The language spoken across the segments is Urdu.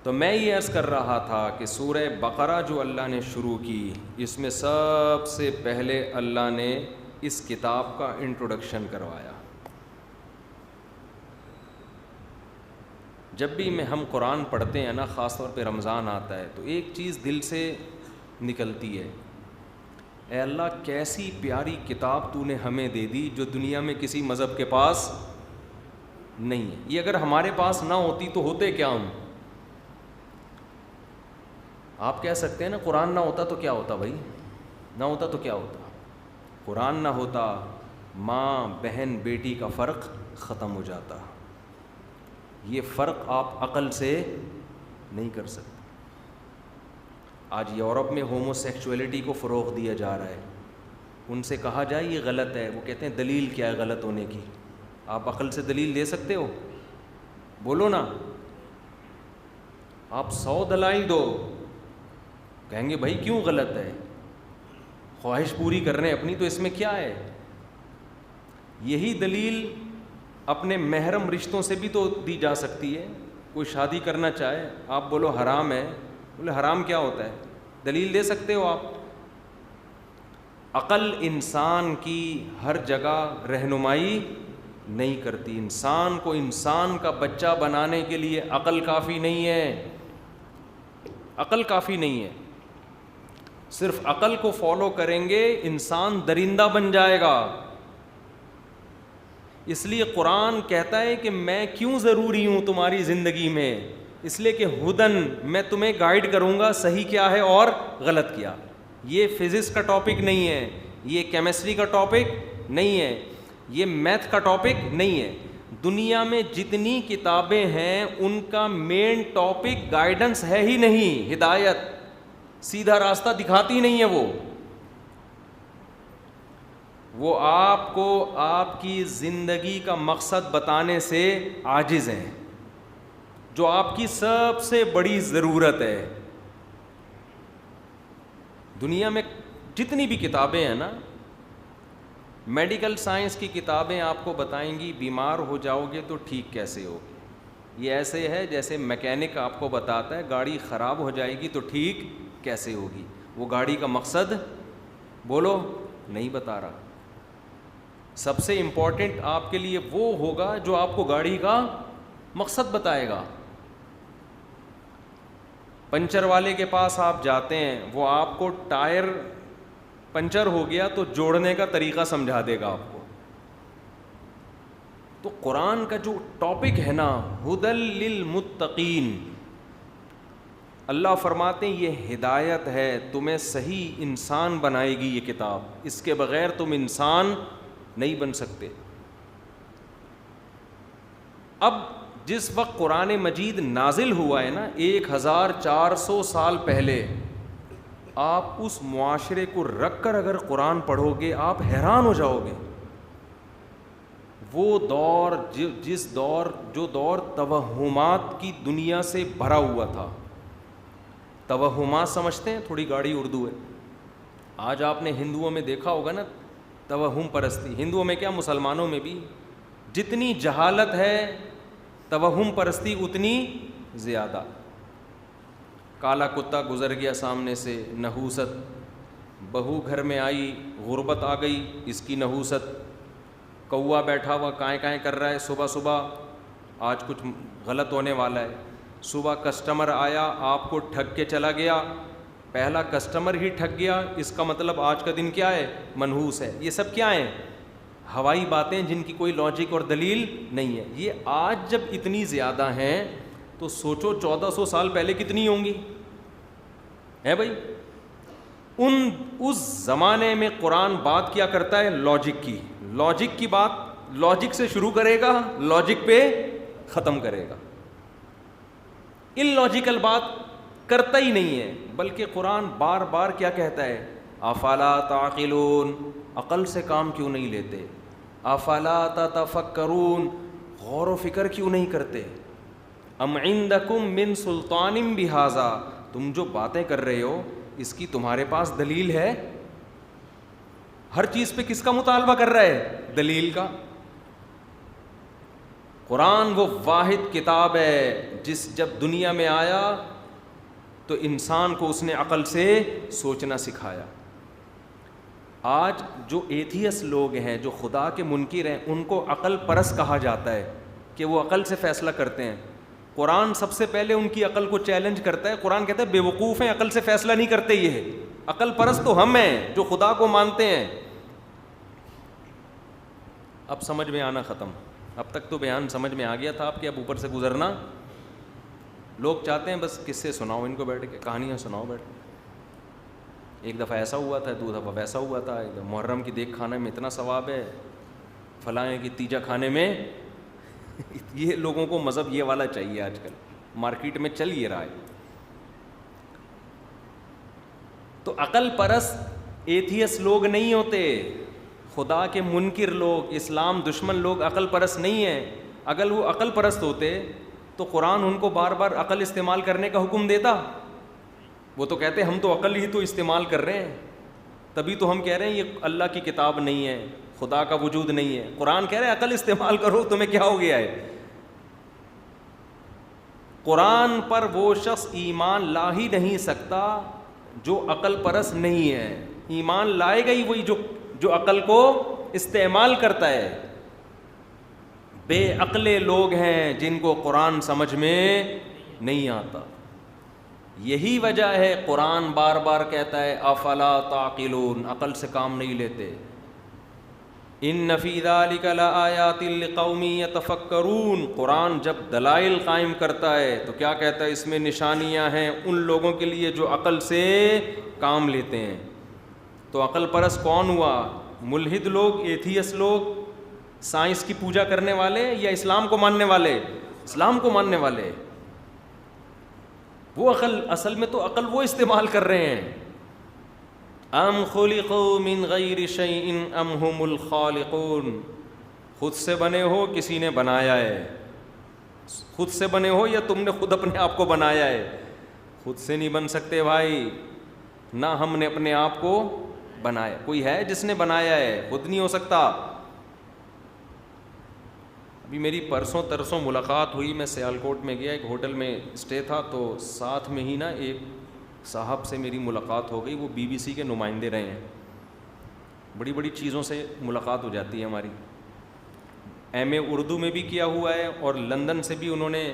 تو میں یہ عرض کر رہا تھا کہ سورہ بقرہ جو اللہ نے شروع کی، اس میں سب سے پہلے اللہ نے اس کتاب کا انٹروڈکشن کروایا. جب بھی ہم قرآن پڑھتے ہیں نا، خاص طور پہ رمضان آتا ہے، تو ایک چیز دل سے نکلتی ہے، اے اللہ کیسی پیاری کتاب تو نے ہمیں دے دی جو دنیا میں کسی مذہب کے پاس نہیں ہے. یہ اگر ہمارے پاس نہ ہوتی تو ہوتے کیا ہم؟ آپ کہہ سکتے ہیں نا قرآن نہ ہوتا تو کیا ہوتا بھائی؟ نہ ہوتا تو کیا ہوتا؟ قرآن نہ ہوتا، ماں بہن بیٹی کا فرق ختم ہو جاتا. یہ فرق آپ عقل سے نہیں کر سکتے. آج یورپ میں ہومو سیکچولیٹی کو فروغ دیا جا رہا ہے. ان سے کہا جائے یہ غلط ہے، وہ کہتے ہیں دلیل کیا ہے غلط ہونے کی؟ آپ عقل سے دلیل دے سکتے ہو؟ بولو نا. آپ 100 دلائل دو، کہیں گے بھائی کیوں غلط ہے؟ خواہش پوری کر رہے ہیں اپنی، تو اس میں کیا ہے؟ یہی دلیل اپنے محرم رشتوں سے بھی تو دی جا سکتی ہے. کوئی شادی کرنا چاہے، آپ بولو حرام ہے، بولے حرام کیا ہوتا ہے؟ دلیل دے سکتے ہو آپ. عقل انسان کی ہر جگہ رہنمائی نہیں کرتی. انسان کو انسان کا بچہ بنانے کے لیے عقل کافی نہیں ہے. عقل کافی نہیں ہے. صرف عقل کو فالو کریں گے انسان درندہ بن جائے گا. اس لیے قرآن کہتا ہے کہ میں کیوں ضروری ہوں تمہاری زندگی میں؟ اس لیے کہ ہدن، میں تمہیں گائیڈ کروں گا صحیح کیا ہے اور غلط کیا. یہ فزکس کا ٹاپک نہیں ہے، یہ کیمسٹری کا ٹاپک نہیں ہے، یہ میتھ کا ٹاپک نہیں ہے. دنیا میں جتنی کتابیں ہیں ان کا مین ٹاپک گائیڈنس ہے ہی نہیں، ہدایت، سیدھا راستہ دکھاتی نہیں ہے. وہ آپ کو آپ کی زندگی کا مقصد بتانے سے عاجز ہیں، جو آپ کی سب سے بڑی ضرورت ہے. دنیا میں جتنی بھی کتابیں ہیں نا، میڈیکل سائنس کی کتابیں آپ کو بتائیں گی بیمار ہو جاؤ گے تو ٹھیک کیسے ہوگی. یہ ایسے ہے جیسے میکینک آپ کو بتاتا ہے گاڑی خراب ہو جائے گی تو ٹھیک کیسے ہوگی. وہ گاڑی کا مقصد بولو نہیں بتا رہا. سب سے امپورٹنٹ آپ کے لیے وہ ہوگا جو آپ کو گاڑی کا مقصد بتائے گا. پنچر والے کے پاس آپ جاتے ہیں، وہ آپ کو ٹائر پنچر ہو گیا تو جوڑنے کا طریقہ سمجھا دے گا آپ کو. تو قرآن کا جو ٹاپک ہے نا، ہدی للمتقین، اللہ فرماتے ہیں یہ ہدایت ہے، تمہیں صحیح انسان بنائے گی یہ کتاب. اس کے بغیر تم انسان نہیں بن سکتے. اب جس وقت قرآن مجید نازل ہوا ہے نا 1400 سال پہلے، آپ اس معاشرے کو رکھ کر اگر قرآن پڑھو گے آپ حیران ہو جاؤ گے. وہ دور جو دور توہمات کی دنیا سے بھرا ہوا تھا. توہمات سمجھتے ہیں؟ تھوڑی گاڑی اردو ہے. آج آپ نے ہندوؤں میں دیکھا ہوگا نا توہم پرستی. ہندوؤں میں کیا، مسلمانوں میں بھی جتنی جہالت ہے توہم پرستی اتنی زیادہ. کالا کتا گزر گیا سامنے سے، نحوست. بہو گھر میں آئی، غربت آ گئی، اس کی نحوست. کوا بیٹھا ہوا کائیں کائیں کر رہا ہے صبح صبح، آج کچھ غلط ہونے والا ہے. صبح کسٹمر آیا، آپ کو ٹھگ کے چلا گیا، پہلا کسٹمر ہی ٹھگ گیا، اس کا مطلب آج کا دن کیا ہے؟ منحوس ہے. یہ سب کیا ہیں؟ ہوائی باتیں جن کی کوئی لاجک اور دلیل نہیں ہے. یہ آج جب اتنی زیادہ ہیں تو سوچو 1400 سال پہلے کتنی ہوں گی ہے بھائی. اس زمانے میں قرآن بات کیا کرتا ہے لاجک کی. لاجک کی بات لاجک سے شروع کرے گا، لاجک پہ ختم کرے گا. ان لاجیکل بات کرتا ہی نہیں ہے. بلکہ قرآن بار بار کیا کہتا ہے؟ افلا تعقلون، عقل سے کام کیوں نہیں لیتے؟ افلا تتفکرون، غور و فکر کیوں نہیں کرتے؟ ام عندکم من سلطان بہذا، تم جو باتیں کر رہے ہو اس کی تمہارے پاس دلیل ہے؟ ہر چیز پہ کس کا مطالبہ کر رہا ہے؟ دلیل کا. قرآن وہ واحد کتاب ہے جس جب دنیا میں آیا تو انسان کو اس نے عقل سے سوچنا سکھایا. آج جو ایتھیس لوگ ہیں, جو خدا کے منکر ہیں, ان کو عقل پرست کہا جاتا ہے کہ وہ عقل سے فیصلہ کرتے ہیں. قرآن سب سے پہلے ان کی عقل کو چیلنج کرتا ہے. قرآن کہتا ہے بے وقوف ہیں, عقل سے فیصلہ نہیں کرتے. یہ عقل پرست تو ہم ہیں جو خدا کو مانتے ہیں. اب سمجھ میں آنا ختم. اب تک تو بیان سمجھ میں آ گیا تھا آپ کے, اب اوپر سے گزرنا. لوگ چاہتے ہیں بس قصے سناؤ ان کو بیٹھ کے, کہانیاں سناؤ بیٹھ کے. ایک دفعہ ایسا ہوا تھا, 2 دفعہ ویسا ہوا تھا. ایک دفعہ محرم کی دیگ کھانے میں اتنا ثواب ہے, فلاں کی تیجا کھانے میں. یہ لوگوں کو مذہب یہ والا چاہیے, آج کل مارکیٹ میں چل یہ رہا ہے. تو عقل پرست ایتھیس لوگ نہیں ہوتے, خدا کے منکر لوگ, اسلام دشمن لوگ عقل پرست نہیں ہیں. اگر وہ عقل پرست ہوتے تو قرآن ان کو بار بار عقل استعمال کرنے کا حکم دیتا. وہ تو کہتے ہم تو عقل ہی تو استعمال کر رہے ہیں, تبھی تو ہم کہہ رہے ہیں یہ اللہ کی کتاب نہیں ہے, خدا کا وجود نہیں ہے. قرآن کہہ رہے ہیں عقل استعمال کرو, تمہیں کیا ہو گیا ہے. قرآن پر وہ شخص ایمان لا ہی نہیں سکتا جو عقل پرست نہیں ہے. ایمان لائے گا ہی وہی جو عقل کو استعمال کرتا ہے. بے عقلے لوگ ہیں جن کو قرآن سمجھ میں نہیں آتا. یہی وجہ ہے قرآن بار بار کہتا ہے افلا تعقلون, عقل سے کام نہیں لیتے. ان فی ذلک لآیات لقوم یتفکرون. قرآن جب دلائل قائم کرتا ہے تو کیا کہتا ہے, اس میں نشانیاں ہیں ان لوگوں کے لیے جو عقل سے کام لیتے ہیں. تو عقل پرست کون ہوا؟ ملحد لوگ, ایتھیس لوگ, سائنس کی پوجا کرنے والے, یا اسلام کو ماننے والے؟ اسلام کو ماننے والے. وہ عقل, اصل میں تو عقل وہ استعمال کر رہے ہیں. ام خلقوا من غیر شیء ام هم الخالقون. خود سے بنے ہو, کسی نے بنایا ہے. خود سے بنے ہو یا تم نے خود اپنے آپ کو بنایا ہے. خود سے نہیں بن سکتے بھائی, نہ ہم نے اپنے آپ کو بنایا. کوئی ہے جس نے بنایا ہے, خود نہیں ہو سکتا. ابھی میری پرسوں ترسوں ملاقات ہوئی, میں سیالکوٹ میں گیا, ایک ہوٹل میں اسٹے تھا, تو ساتھ میں ہی نا ایک صاحب سے میری ملاقات ہو گئی. وہ BBC کے نمائندے رہے ہیں. بڑی بڑی چیزوں سے ملاقات ہو جاتی ہے ہماری. MA اردو میں بھی کیا ہوا ہے, اور لندن سے بھی انہوں نے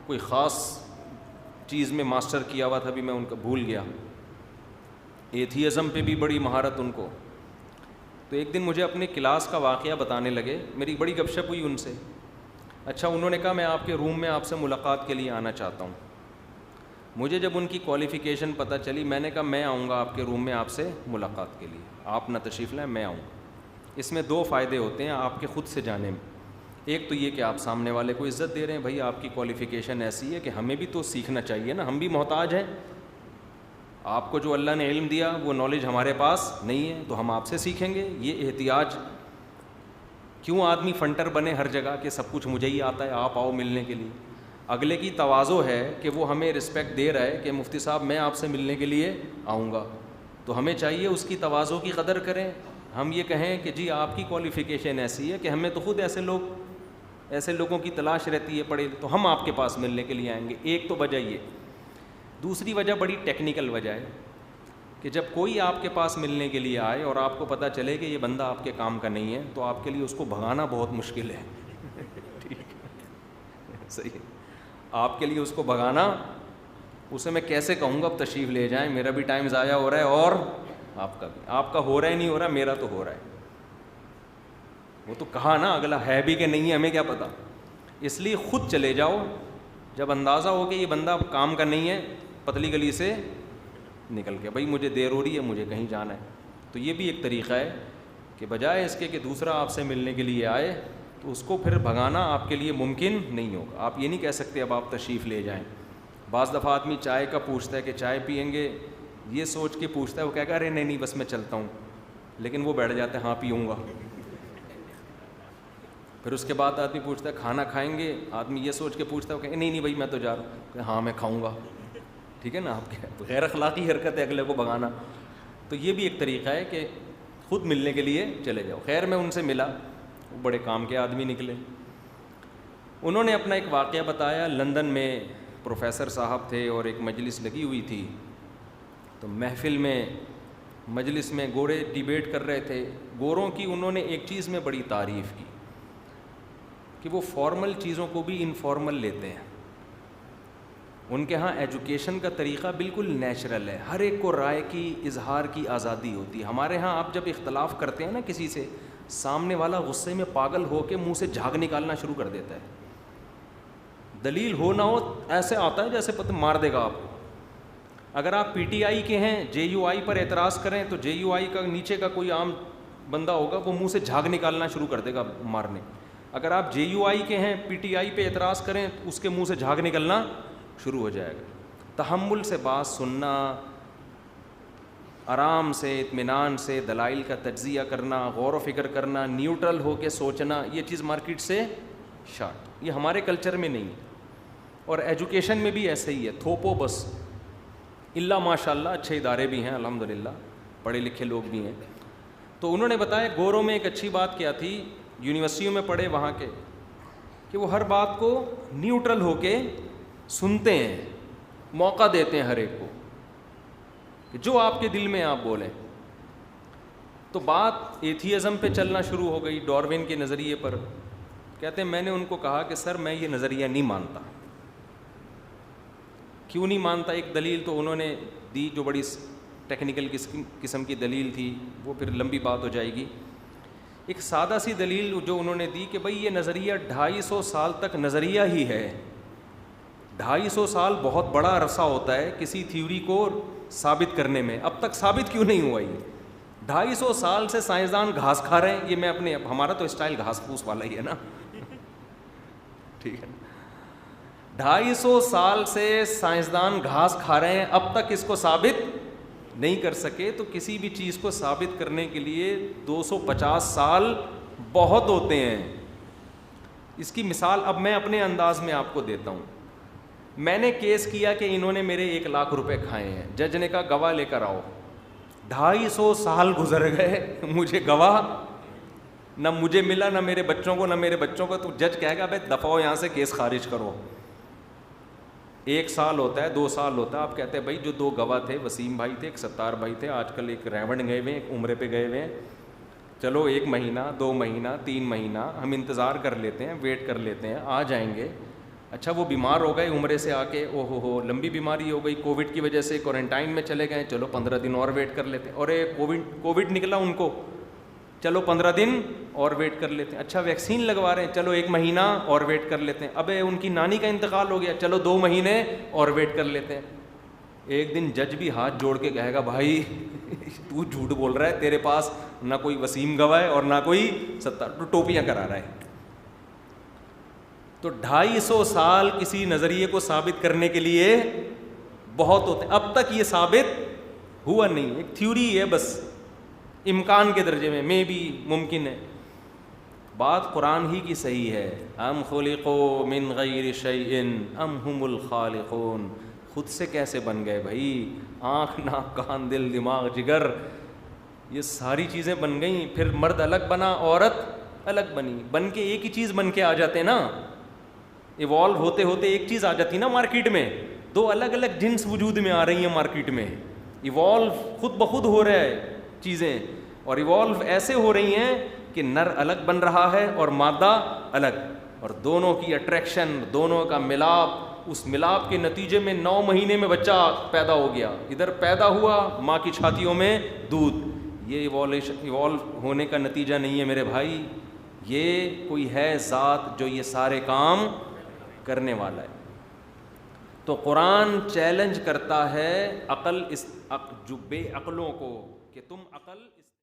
کوئی خاص چیز میں ماسٹر کیا ہوا تھا, ابھی میں ان کا بھول گیا. ایتھیزم پہ بھی بڑی مہارت ان کو. تو ایک دن مجھے اپنے کلاس کا واقعہ بتانے لگے, میری بڑی گپ شپ ہوئی ان سے. اچھا, انہوں نے کہا میں آپ کے روم میں آپ سے ملاقات کے لیے آنا چاہتا ہوں. مجھے جب ان کی کوالیفیکیشن پتہ چلی, میں نے کہا میں آؤں گا آپ کے روم میں آپ سے ملاقات کے لیے, آپ نہ تشریف لائیں, میں آؤں. اس میں 2 فائدے ہوتے ہیں آپ کے خود سے جانے میں. ایک تو یہ کہ آپ سامنے والے کو عزت دے رہے ہیں, بھائی آپ کی کوالیفیکیشن ایسی ہے کہ ہمیں بھی تو سیکھنا چاہیے نا, ہم بھی محتاج ہیں. آپ کو جو اللہ نے علم دیا وہ نالج ہمارے پاس نہیں ہے, تو ہم آپ سے سیکھیں گے. یہ احتیاج. کیوں آدمی فنٹر بنے ہر جگہ کہ سب کچھ مجھے ہی آتا ہے, آپ آؤ ملنے کے لیے. اگلے کی تواضع ہے کہ وہ ہمیں رسپیکٹ دے رہا ہے کہ مفتی صاحب میں آپ سے ملنے کے لیے آؤں گا, تو ہمیں چاہیے اس کی تواضع کی قدر کریں. ہم یہ کہیں کہ جی آپ کی کوالیفیکیشن ایسی ہے کہ ہمیں تو خود ایسے لوگوں کی تلاش رہتی ہے پڑھے, تو ہم آپ کے پاس ملنے کے لیے آئیں گے. ایک تو وجہ یہ. دوسری وجہ بڑی ٹیکنیکل وجہ ہے کہ جب کوئی آپ کے پاس ملنے کے لیے آئے اور آپ کو پتہ چلے کہ یہ بندہ آپ کے کام کا نہیں ہے, تو آپ کے لیے اس کو بھگانا بہت مشکل ہے. ٹھیک ہے, صحیح ہے. آپ کے لیے اس کو بھگانا, اسے میں کیسے کہوں گا اب تشریف لے جائیں, میرا بھی ٹائم ضائع ہو رہا ہے اور آپ کا بھی. آپ کا ہو رہا ہے نہیں ہو رہا, میرا تو ہو رہا ہے. وہ تو کہا نا, اگلا ہے بھی کہ نہیں ہے ہمیں کیا پتہ. اس لیے خود چلے جاؤ, جب اندازہ ہو کہ یہ بندہ کام کا نہیں ہے, پتلی گلی سے نکل کے, بھائی مجھے دیر ہو رہی ہے, مجھے کہیں جانا ہے. تو یہ بھی ایک طریقہ ہے کہ بجائے اس کے کہ دوسرا آپ سے ملنے کے لیے آئے, تو اس کو پھر بھگانا آپ کے لیے ممکن نہیں ہوگا. آپ یہ نہیں کہہ سکتے اب آپ تشریف لے جائیں. بعض دفعہ آدمی چائے کا پوچھتا ہے کہ چائے پئیں گے, یہ سوچ کے پوچھتا ہے, وہ کہہ گا ارے نہیں بس میں چلتا ہوں, لیکن وہ بیٹھ جاتے ہیں ہاں پیوں گا. پھر اس کے بعد آدمی پوچھتا ہے کھانا کھائیں گے, آدمی یہ سوچ کے پوچھتا ہے, وہ کہ نہیں بھائی میں تو جا رہا ہوں, کہ ہاں میں کھاؤں گا. ٹھیک ہے نا, آپ کے غیر اخلاقی حرکت ہے اگلے کو بھگانا. تو یہ بھی ایک طریقہ ہے کہ خود ملنے کے لیے چلے جاؤ. خیر میں ان سے ملا, وہ بڑے کام کے آدمی نکلے. انہوں نے اپنا ایک واقعہ بتایا. لندن میں پروفیسر صاحب تھے اور ایک مجلس لگی ہوئی تھی, تو محفل میں مجلس میں گورے ڈیبیٹ کر رہے تھے. گوروں کی انہوں نے ایک چیز میں بڑی تعریف کی کہ وہ فارمل چیزوں کو بھی انفارمل لیتے ہیں. ان کے ہاں ایجوکیشن کا طریقہ بالکل نیچرل ہے, ہر ایک کو رائے کی اظہار کی آزادی ہوتی ہے. ہمارے ہاں آپ جب اختلاف کرتے ہیں نا کسی سے, سامنے والا غصے میں پاگل ہو کے منہ سے جھاگ نکالنا شروع کر دیتا ہے. دلیل ہو نہ ہو ایسے آتا ہے جیسے پتہ مار دے گا آپ کو. اگر آپ پی ٹی آئی کے ہیں, جے یو آئی پر اعتراض کریں تو جے یو آئی کا نیچے کا کوئی عام بندہ ہوگا وہ منہ سے جھاگ نکالنا شروع کر دے گا مارنے. اگر آپ جے یو آئی کے ہیں, پی ٹی آئی پہ اعتراض کریں تو اس کے منہ سے جھاگ نکلنا شروع ہو جائے گا. تحمل سے بات سننا, آرام سے اطمینان سے دلائل کا تجزیہ کرنا, غور و فکر کرنا, نیوٹرل ہو کے سوچنا, یہ چیز مارکیٹ سے شارٹ. یہ ہمارے کلچر میں نہیں ہے. اور ایجوکیشن میں بھی ایسے ہی ہے, تھوپو بس. اللہ ماشاء اللہ اچھے ادارے بھی ہیں الحمدللہ, پڑھے لکھے لوگ بھی ہیں. تو انہوں نے بتایا گوروں میں ایک اچھی بات کیا تھی, یونیورسٹیوں میں پڑھے وہاں کے, کہ وہ ہر بات کو نیوٹرل ہو کے سنتے ہیں, موقع دیتے ہیں ہر ایک کو کہ جو آپ کے دل میں آپ بولیں. تو بات ایتھیزم پہ چلنا شروع ہو گئی, ڈاروین کے نظریے پر. کہتے ہیں میں نے ان کو کہا کہ سر میں یہ نظریہ نہیں مانتا. کیوں نہیں مانتا؟ ایک دلیل تو انہوں نے دی جو بڑی ٹیکنیکل قسم کی دلیل تھی, وہ پھر لمبی بات ہو جائے گی. ایک سادہ سی دلیل جو انہوں نے دی کہ بھئی یہ نظریہ 250 سال تک نظریہ ہی ہے. 250 سال بہت بڑا عرصہ ہوتا ہے کسی تھیوری کو ثابت کرنے میں, اب تک ثابت کیوں نہیں ہوا یہ؟ 250 سال سے سائنسدان گھاس کھا رہے ہیں. یہ میں اپنے, ہمارا تو اسٹائل گھاس پھوس والا ہی ہے نا, ٹھیک ہے. 250 سال سے سائنسدان گھاس کھا رہے ہیں, اب تک اس کو ثابت نہیں کر سکے. تو کسی بھی چیز کو ثابت کرنے کے لیے 250 سال بہت ہوتے ہیں. اس کی مثال اب میں اپنے انداز میں آپ کو دیتا ہوں. میں نے کیس کیا کہ انہوں نے میرے 1 لاکھ روپے کھائے ہیں. جج نے کہا گواہ لے کر آؤ. 250 سال گزر گئے, مجھے گواہ نہ مجھے ملا, نہ میرے بچوں کو, نہ میرے بچوں کو. تو جج کہے گا بھائی دفعہ ہو یہاں سے, کیس خارج کرو. 1 سال ہوتا ہے, 2 سال ہوتا ہے. آپ کہتے ہیں بھائی جو 2 گواہ تھے, وسیم بھائی تھے, ایک ستار بھائی تھے, آج کل ایک ریونڈ گئے ہوئے ہیں, ایک عمرے پہ گئے ہوئے ہیں, چلو 1 مہینہ 2 مہینہ 3 مہینہ ہم انتظار کر لیتے ہیں, ویٹ کر لیتے ہیں, آ جائیں گے. اچھا وہ بیمار ہو گئے عمرے سے آ کے, او ہو لمبی بیماری ہو گئی, کووڈ کی وجہ سے کوارنٹائن میں چلے گئے, چلو 15 دن اور ویٹ کر لیتے ہیں. اور کووڈ نکلا ان کو, چلو 15 دن اور ویٹ کر لیتے ہیں. اچھا ویکسین لگوا رہے ہیں, چلو 1 مہینہ اور ویٹ کر لیتے ہیں. اب ان کی نانی کا انتقال ہو گیا, چلو 2 مہینے اور ویٹ کر لیتے ہیں. ایک دن جج بھی ہاتھ جوڑ کے کہے گا بھائی تو جھوٹ بول رہا ہے, تیرے پاس نہ کوئی وسیم گواہ ہے اور نہ کوئی ستار, تو ٹوپیاں کرا رہا ہے. تو 250 سال کسی نظریے کو ثابت کرنے کے لیے بہت ہوتے ہیں. اب تک یہ ثابت ہوا نہیں, ایک تھیوری ہے بس, امکان کے درجے میں بھی ممکن ہے. بات قرآن ہی کی صحیح ہے. ام خلقوا من غیر شیء ام هم الخالقون. خود سے کیسے بن گئے بھائی؟ آنکھ ناک کان دل دماغ جگر یہ ساری چیزیں بن گئیں. پھر مرد الگ بنا, عورت الگ بنی, بن کے ایک ہی چیز بن کے آ جاتے نا. ایوالو ہوتے ہوتے ایک چیز آ جاتی نا مارکیٹ میں. 2 الگ الگ جنس وجود میں آ رہی ہیں مارکیٹ میں. ایوالو خود بخود ہو رہا ہے چیزیں, اور ایوالو ایسے ہو رہی ہیں کہ نر الگ بن رہا ہے اور مادہ الگ, اور دونوں کی اٹریکشن, دونوں کا ملاپ, اس ملاپ کے نتیجے میں 9 مہینے میں بچہ پیدا ہو گیا. ادھر پیدا ہوا ماں کی چھاتیوں میں دودھ. یہ ایوالو ہونے کا نتیجہ نہیں ہے میرے بھائی, یہ کوئی ہے ذات جو یہ سارے کام کرنے والا ہے. تو قرآن چیلنج کرتا ہے عقل جو بے عقلوں کو کہ تم عقل